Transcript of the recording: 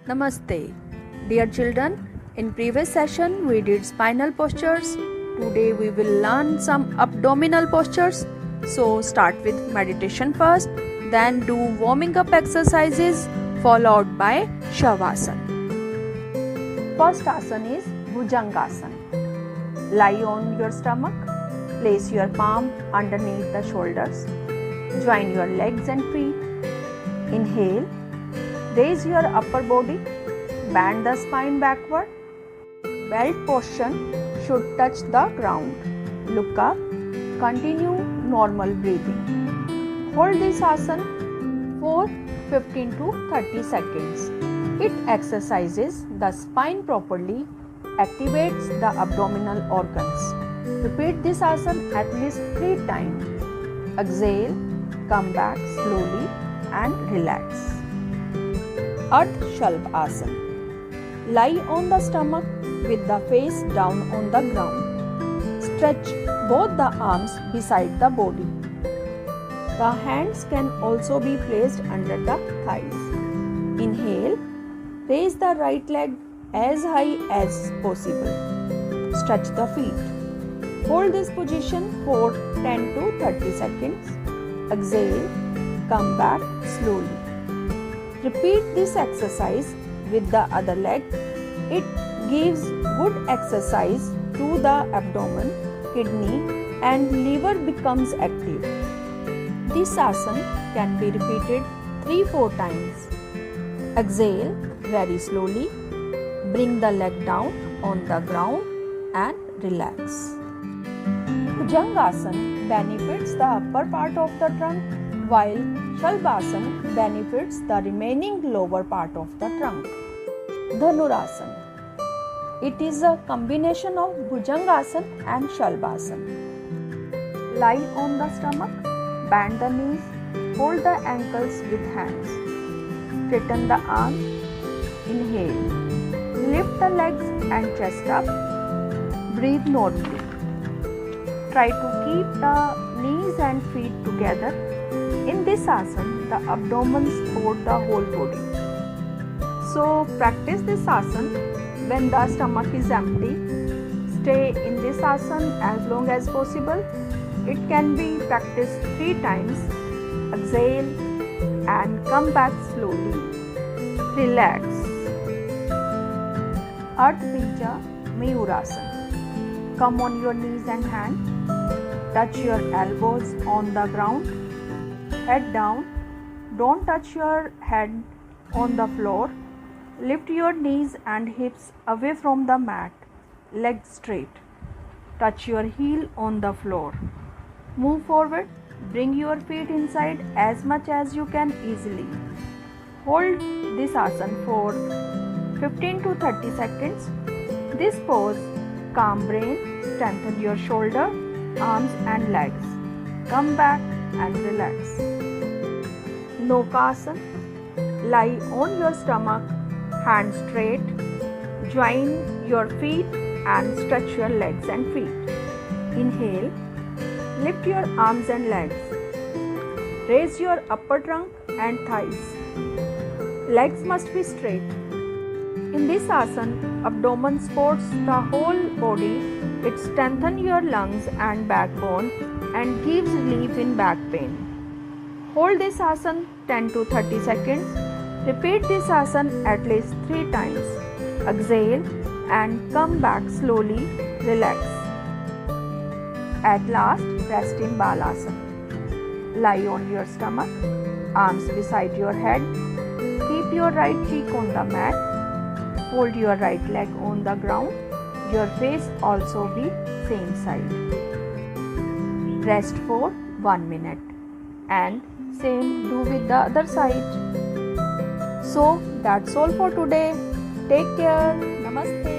Namaste. Dear children, in previous session we did spinal postures. Today we will learn some abdominal postures. So start with meditation first, then do warming up exercises followed by Shavasana. First asana is Bhujangasana. Lie on your stomach. Place your palm underneath the shoulders. Join your legs and feet. Inhale. Raise your upper body. Bend the spine backward. Belt portion should touch the ground. Look up. Continue normal breathing. Hold this asana for 15 to 30 seconds. It exercises the spine properly, activates the abdominal organs. Repeat this asana at least 3 times. Exhale, come back slowly and relax. Ardha Shalbhasana. Lie on the stomach with the face down on the ground. Stretch both the arms beside the body. The hands can also be placed under the thighs. Inhale. Raise the right leg as high as possible. Stretch the feet. Hold this position for 10 to 30 seconds. Exhale. Come back slowly. Repeat this exercise with the other leg. It gives good exercise to the abdomen, kidney and liver becomes active. This asana can be repeated 3-4 times. Exhale very slowly. Bring the leg down on the ground and relax. Bhujangasana benefits the upper part of the trunk, while Shalbhasana benefits the remaining lower part of the trunk. Dhanurasana. It is a combination of Bhujangasana and Shalbhasana. Lie on the stomach, bend the knees, hold the ankles with hands. Straighten the arms. Inhale. Lift the legs and chest up. Breathe normally. Try to keep the knees and feet together. In this asana, the abdomen supports the whole body. So practice this asana when the stomach is empty. Stay in this asana as long as possible. It can be practiced 3 times. Exhale and come back slowly. Relax. Ardha Bija Mayurasana. Come on your knees and hands. Touch your elbows on the ground. Head down. Don't touch your head on the floor. Lift your knees and hips away from the mat. Legs straight. Touch your heel on the floor. Move forward. Bring your feet inside as much as you can easily. Hold this asana for 15 to 30 seconds. This pose calm brain, strengthen your shoulder, arms and legs. Come back and relax. Naukasana. Lie on your stomach, hands straight. Join your feet and stretch your legs and feet. Inhale. Lift your arms and legs. Raise your upper trunk and thighs. Legs must be straight. In this asana, abdomen supports the whole body. It strengthens your lungs and backbone and gives relief in back pain. Hold this asana 10 to 30 seconds. Repeat this asana at least 3 times. Exhale and come back slowly. Relax. At last, rest in Balasana. Lie on your stomach, arms beside your head. Keep your right cheek on the mat. Fold your right leg on the ground. Your face also be same side. Rest for 1 minute. And same do with the other side. So that's all for today. Take care. Namaste.